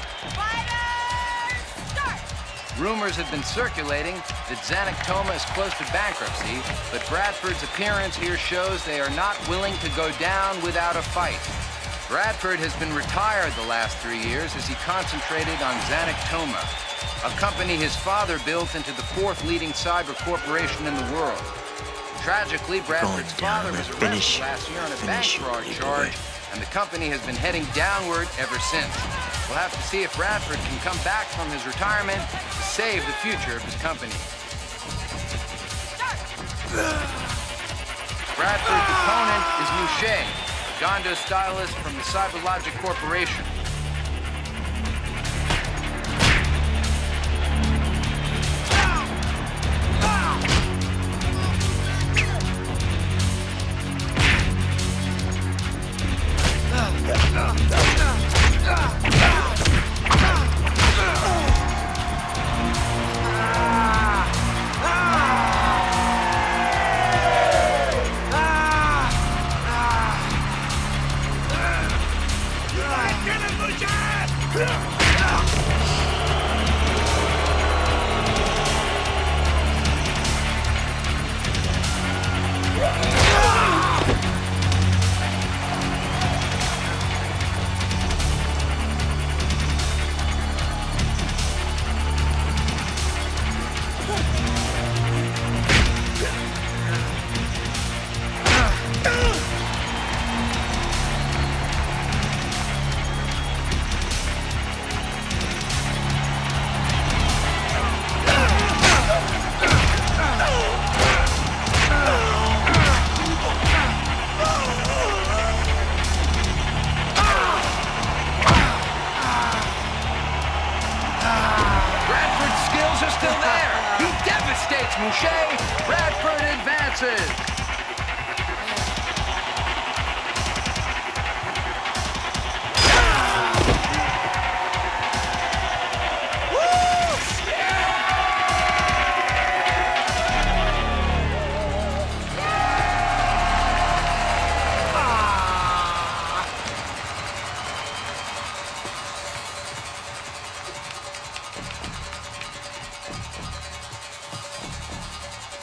Rumors have been circulating that Zanuck-Toma is close to bankruptcy, but Bradford's appearance here shows they are not willing to go down without a fight. Bradford has been retired the last 3 years as he concentrated on Zanuck-Toma, a company his father built into the 4th leading cyber corporation in the world. Tragically, Bradford's father was arrested last year on a bank fraud charge, and the company has been heading downward ever since. We'll have to see if Bradford can come back from his retirement to save the future of his company. Bradford's opponent is Mouche, a Gondo stylist from the CyberLogic Corporation. Get it! Mouche, Bradford advances.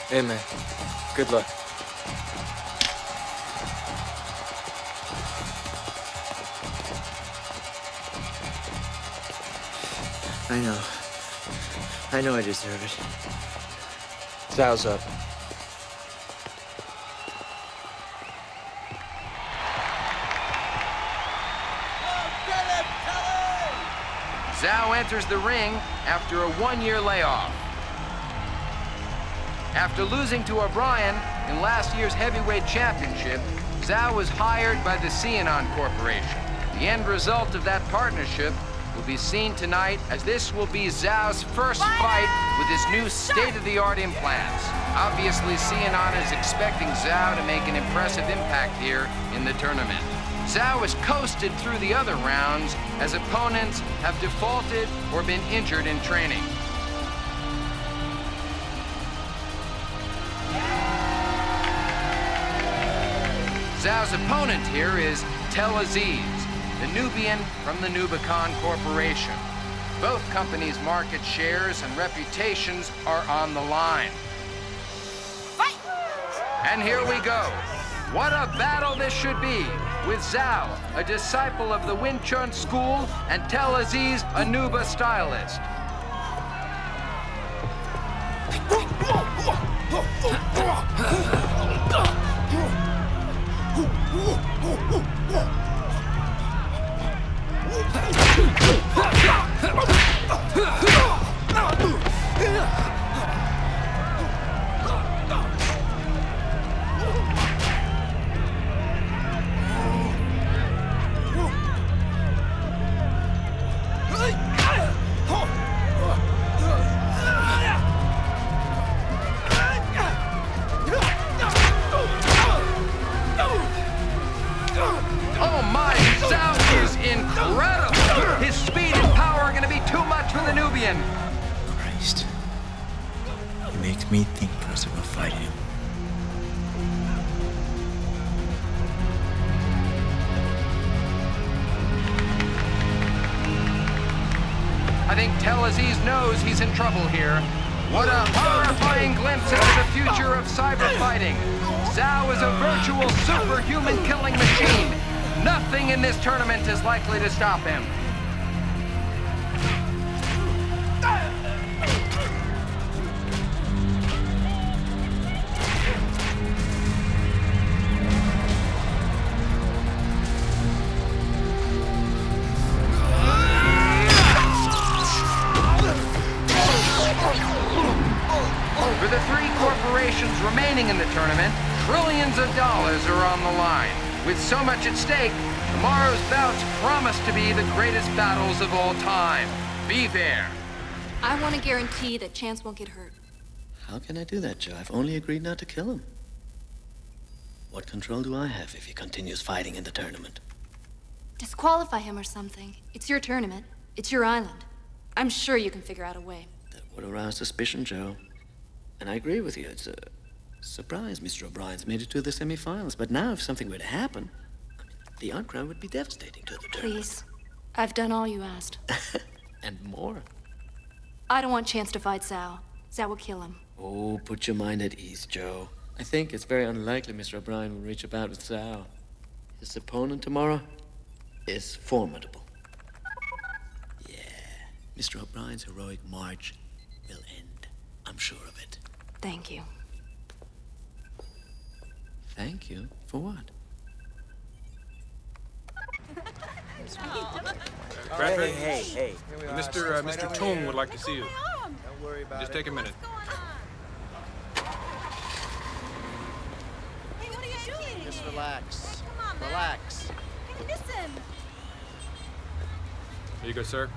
Hey, man. Good luck. I know. I know I deserve it. Zhao's up. Zhao enters the ring after a one-year layoff. After losing to O'Brien in last year's heavyweight championship, Zhao was hired by the Cianon Corporation. The end result of that partnership will be seen tonight, as this will be Zhao's first fight with his new state-of-the-art implants. Obviously, Cianon is expecting Zhao to make an impressive impact here in the tournament. Zhao has coasted through the other rounds as opponents have defaulted or been injured in training. Zhao's opponent here is Tel Aziz, the Nubian from the Nubican Corporation. Both companies' market shares and reputations are on the line. Fight! And here we go. What a battle this should be, with Zhao, a disciple of the Wing Chun school, and Tel Aziz, a Nuba stylist. Christ. He makes me think twice about fighting him. I think Tel Aziz knows he's in trouble here. What a horrifying glimpse into the future of cyber fighting. Zhao is a virtual superhuman killing machine. Nothing in this tournament is likely to stop him. For the three corporations remaining in the tournament, trillions of dollars are on the line. With so much at stake, tomorrow's bouts promise to be the greatest battles of all time. Be there. I want to guarantee that Chance won't get hurt. How can I do that, Joe? I've only agreed not to kill him. What control do I have if he continues fighting in the tournament? Disqualify him or something. It's your tournament. It's your island. I'm sure you can figure out a way. That would arouse suspicion, Joe. And I agree with you. It's a surprise Mr. O'Brien's made it to the semifinals. But now if something were to happen, the outcry would be devastating to the tournament. Please. I've done all you asked. And more. I don't want Chance to fight Zhao. Zhao will kill him. Oh, put your mind at ease, Joe. I think it's very unlikely Mr. O'Brien will reach a bout with Zhao. His opponent tomorrow is formidable. Yeah, Mr. O'Brien's heroic march will end. I'm sure of it. Thank you. Thank you? For what? Bradford? Hey. Mr. Tung would like to see you. Don't worry about Just take a minute. Hey, what are you doing? Just relax. Come on, man. Relax. Hey, listen. Here you go, sir.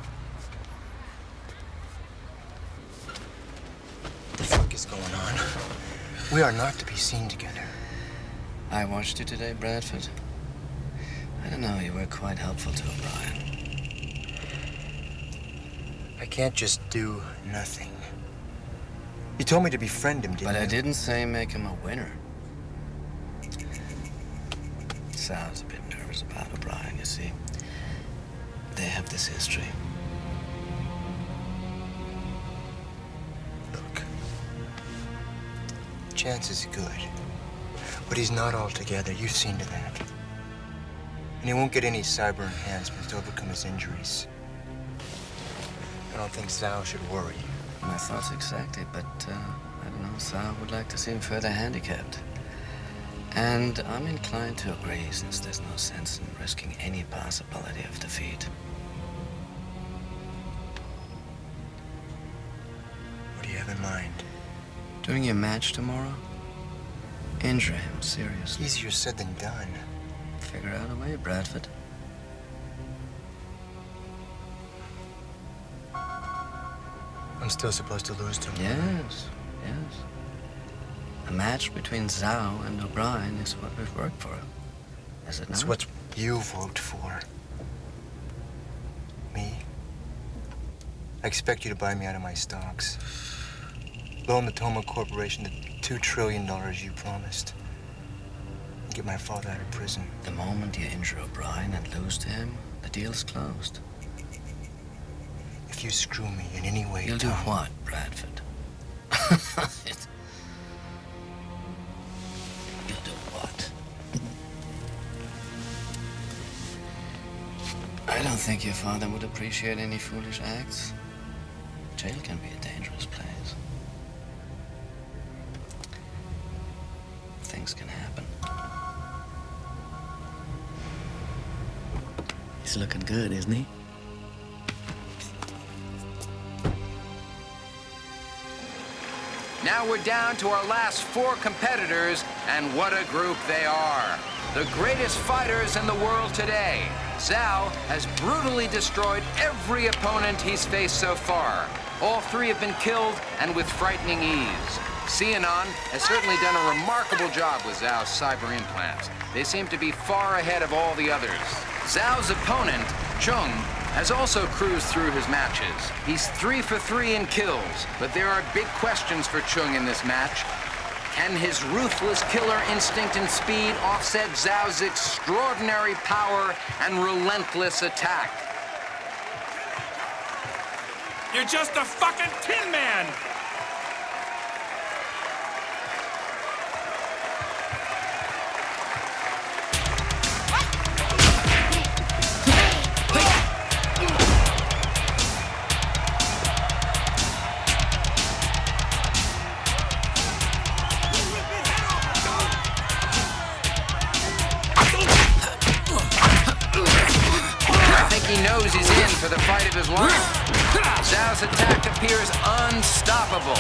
What the fuck is going on? We are not to be seen together. I watched you today, Bradford. I don't know, you were quite helpful to O'Brien. I can't just do nothing. You told me to befriend him, didn't you? But I didn't say make him a winner. Sal's a bit nervous about O'Brien, you see. They have this history. Look, Chance is good, but he's not altogether. You've seen to that. And he won't get any cyber enhancements to overcome his injuries. I don't think Sal should worry. My thoughts exactly, but I don't know, Sal would like to see him further handicapped. And I'm inclined to agree, since there's no sense in risking any possibility of defeat. What do you have in mind? Doing your match tomorrow? Injure him, seriously. Easier said than done. Figure out a way, Bradford. I'm still supposed to lose to him. Yes, yes. A match between Zhao and O'Brien is what we've worked for. Is it not? It's what you've worked for. Me? I expect you to buy me out of my stocks. Loan the Toma Corporation the $2 trillion you promised. And get my father out of prison. The moment you injure O'Brien and lose to him, the deal's closed. If you screw me in any way, You'll do Tom, what, Bradford? You'll do what? I don't think your father would appreciate any foolish acts. Jail can be a dangerous place. Things can happen. He's looking good, isn't he? Now we're down to our last 4 competitors, and what a group they are. The greatest fighters in the world today. Zhao has brutally destroyed every opponent he's faced so far. All 3 have been killed, and with frightening ease. Xianon has certainly done a remarkable job with Zhao's cyber implants. They seem to be far ahead of all the others. Zhao's opponent, Chung, has also cruised through his matches. He's 3 for 3 in kills, but there are big questions for Chung in this match. Can his ruthless killer instinct and speed offset Zhao's extraordinary power and relentless attack? You're just a fucking Tin Man! He knows he's in for the fight of his life. Zhao's attack appears unstoppable.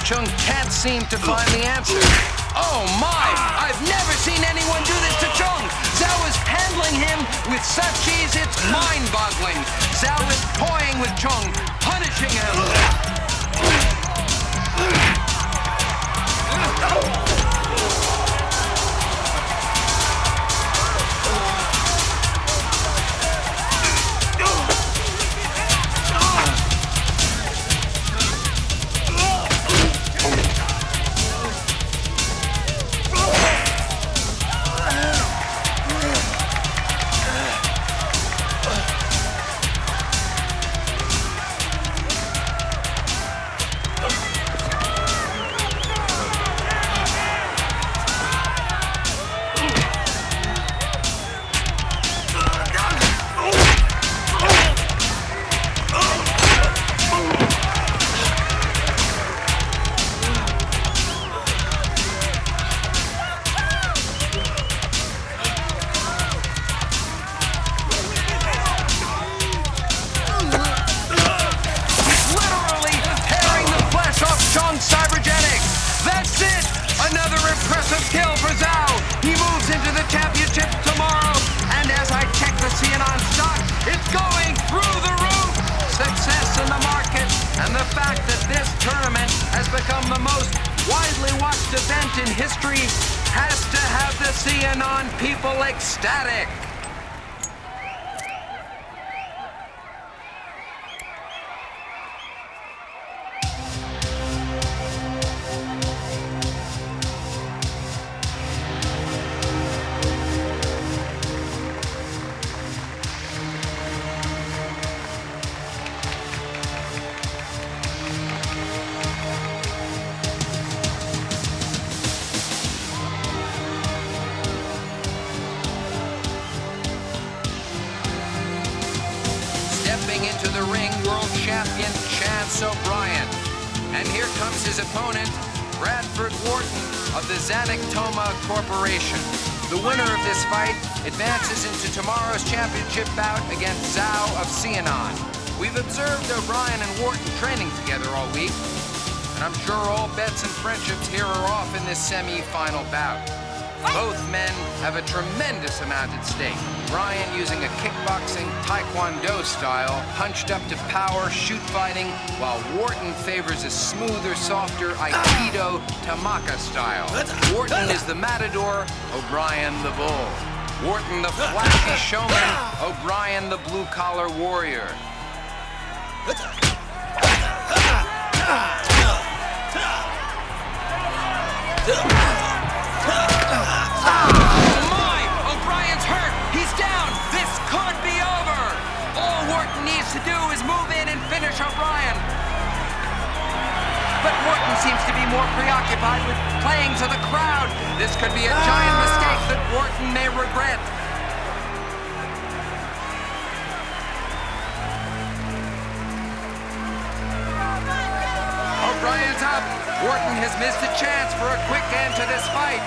Chung can't seem to find the answer. Oh my! I've never seen anyone do this to Chung! Zhao is handling him with such ease, it's mind-boggling. Zhao is toying with Chung, punishing him. the most widely watched event in history has to have the CNN people ecstatic. Stepping into the ring, world champion Chance O'Brien. And here comes his opponent, Bradford Wharton of the Xanactoma Corporation. The winner of this fight advances into tomorrow's championship bout against Zhao of CNN. We've observed O'Brien and Wharton training together all week, and I'm sure all bets and friendships here are off in this semi-final bout. Both men have a tremendous amount at stake. Bryan using a kickboxing, taekwondo style, punched up to power, shoot fighting, while Wharton favors a smoother, softer aikido, tamaka style. Wharton is the matador, O'Brien the bull. Wharton the flashy showman, O'Brien the blue-collar warrior. To do is move in and finish O'Brien. But Wharton seems to be more preoccupied with playing to the crowd. This could be a giant mistake that Wharton may regret. O'Brien's up. Wharton has missed a chance for a quick end to this fight.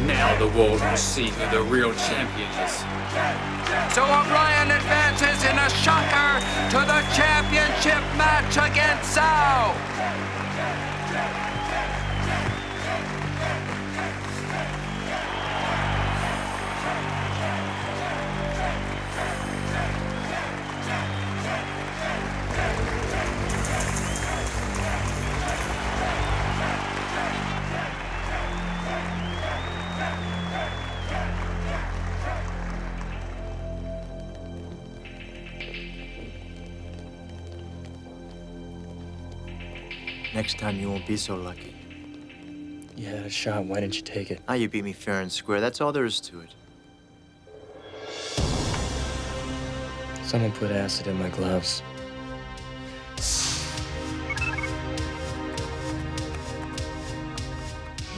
Now the world will see who the real champion is. So O'Brien advances in a shocker to the championship match against Zhao. Next time you won't be so lucky. You had a shot. Why didn't you take it? You beat me fair and square. That's all there is to it. Someone put acid in my gloves.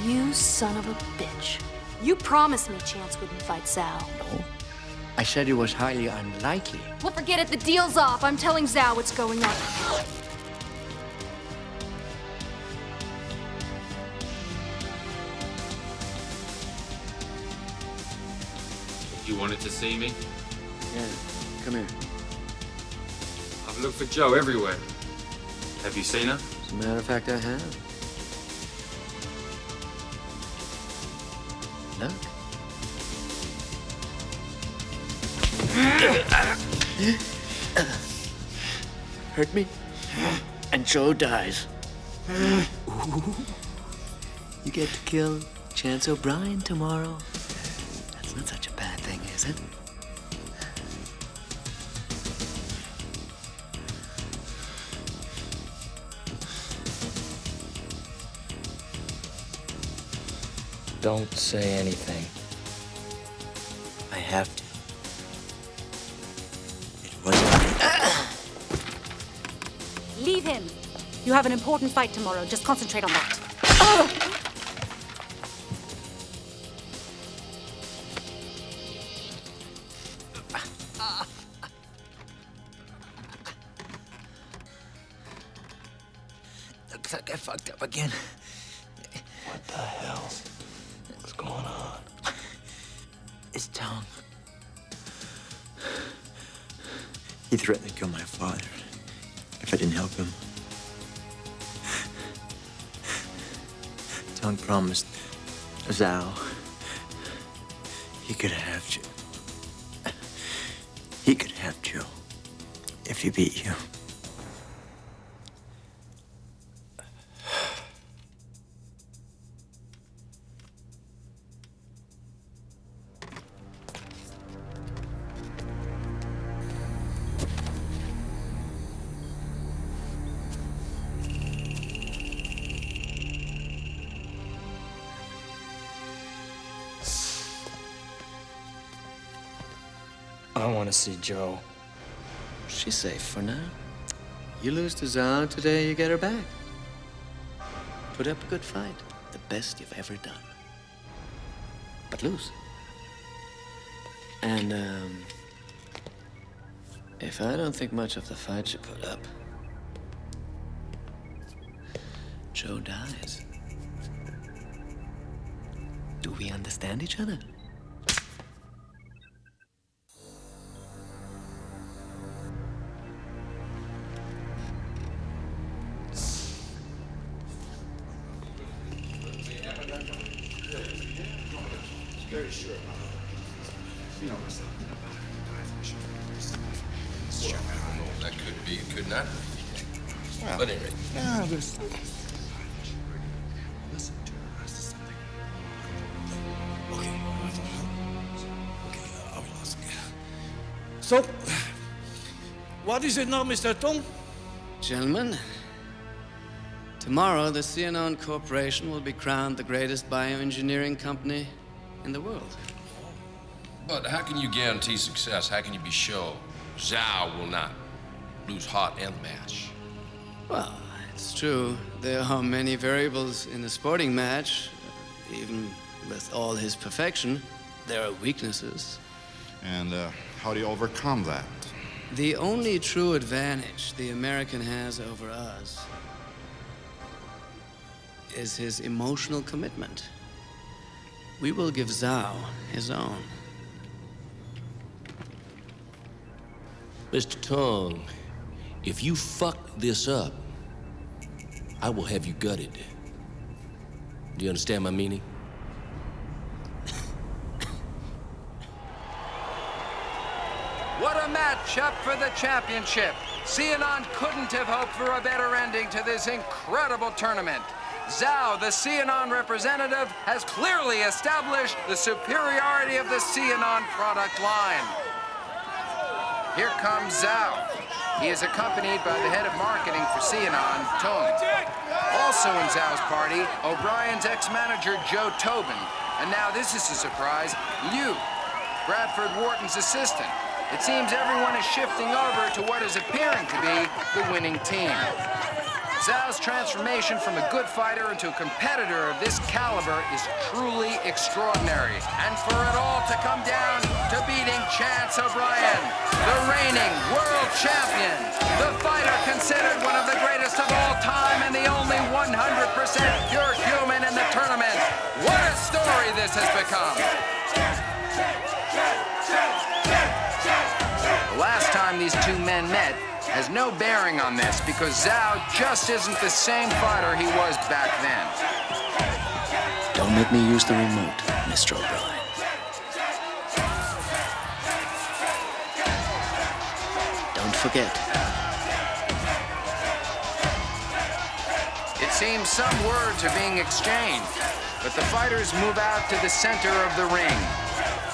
You son of a bitch. You promised me Chance wouldn't fight Zhao. No. I said it was highly unlikely. Well, forget it. The deal's off. I'm telling Zhao what's going on. You wanted to see me? Yeah, come here. I've looked for Jo everywhere. Have you seen her? As a matter of fact, I have. Look. Hurt me, and Jo dies. Ooh. You get to kill Chance O'Brien tomorrow. That's not such a bad thing, is it? Don't say anything. I have to. It wasn't me. Leave him. You have an important fight tomorrow. Just concentrate on that. Looks like I fucked up again. What the hell? What's going on? His tongue. He threatened to kill my father if I didn't help him. Tongue promised Zhao he could have you. He could have you if he beat you. I want to see Joe. She's safe for now. You lose to Zhao today, you get her back. Put up a good fight. The best you've ever done. But lose. And, if I don't think much of the fight you put up, Joe dies. Do we understand each other? Very sure. You know, that could be, it could not be. Well, But anyway. Yeah, there's... Listen to her. Okay. Okay, I will ask. So, what is it now, Mr. Tong? Gentlemen, tomorrow the Cianon Corporation will be crowned the greatest bioengineering company in the world. But how can you guarantee success? How can you be sure Zhao will not lose heart and the match? Well, it's true. There are many variables in a sporting match. Even with all his perfection, there are weaknesses. And how do you overcome that? The only true advantage the American has over us is his emotional commitment. We will give Zhao his own. Mr. Tong, if you fuck this up, I will have you gutted. Do you understand my meaning? What a matchup for the championship. Cianon couldn't have hoped for a better ending to this incredible tournament. Zhao, the Cianon representative, has clearly established the superiority of the Cianon product line. Here comes Zhao. He is accompanied by the head of marketing for Cianon, Tung. Also in Zhao's party, O'Brien's ex-manager, Joe Tobin. And now this is a surprise, Liu, Bradford Wharton's assistant. It seems everyone is shifting over to what is appearing to be the winning team. Zhao's transformation from a good fighter into a competitor of this caliber is truly extraordinary. And for it all to come down to beating Chance O'Brien, the reigning world champion, the fighter considered one of the greatest of all time and the only 100% pure human in the tournament. What a story this has become. The last time these two men met has no bearing on this because Zhao just isn't the same fighter he was back then. Don't make me use the remote, Mr. O'Brien. Don't forget. It seems some words are being exchanged, but the fighters move out to the center of the ring.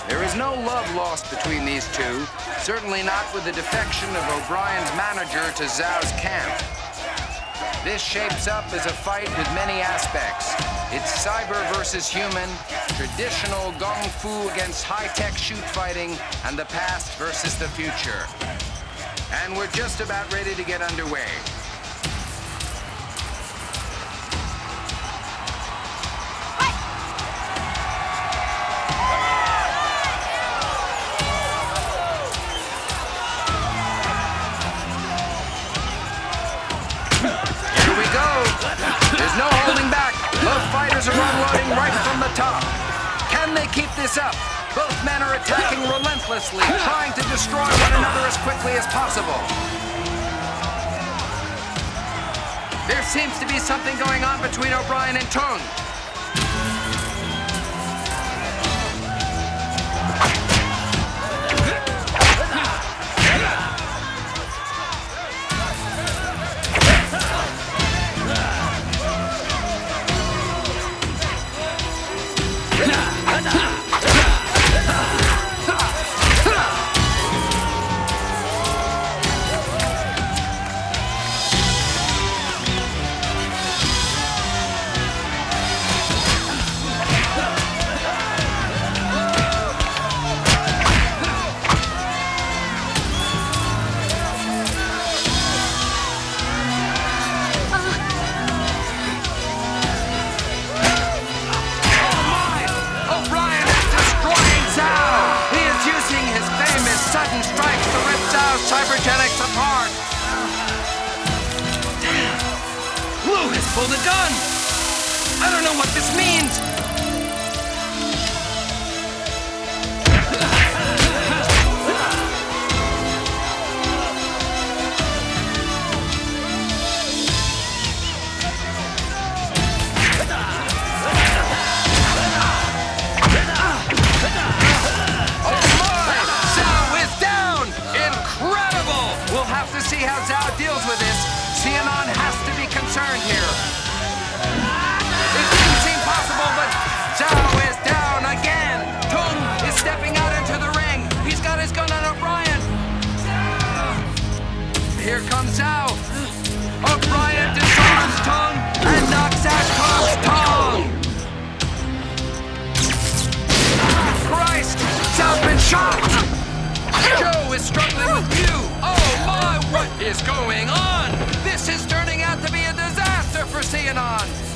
There is no love lost between these two, certainly not with the defection of O'Brien's manager to Zhao's camp. This shapes up as a fight with many aspects. It's cyber versus human, traditional gung fu against high-tech shoot fighting, and the past versus the future. And we're just about ready to get underway. this up. Both men are attacking relentlessly, trying to destroy one another as quickly as possible. There seems to be something going on between O'Brien and Tung. Pull the gun! I don't know what this means! We'll have to see how Zhao deals with this. Xianon has to be concerned here. It didn't seem possible, but Zhao is down again. Tung is stepping out into the ring. He's got his gun on O'Brien. Here comes Zhao. O'Brien disarms Tung and knocks out Tung's tongue. Christ! Zhao's been shot! Joe is struggling with Pew. Oh my, what is going on? This is turning out to be a disaster for Xianon.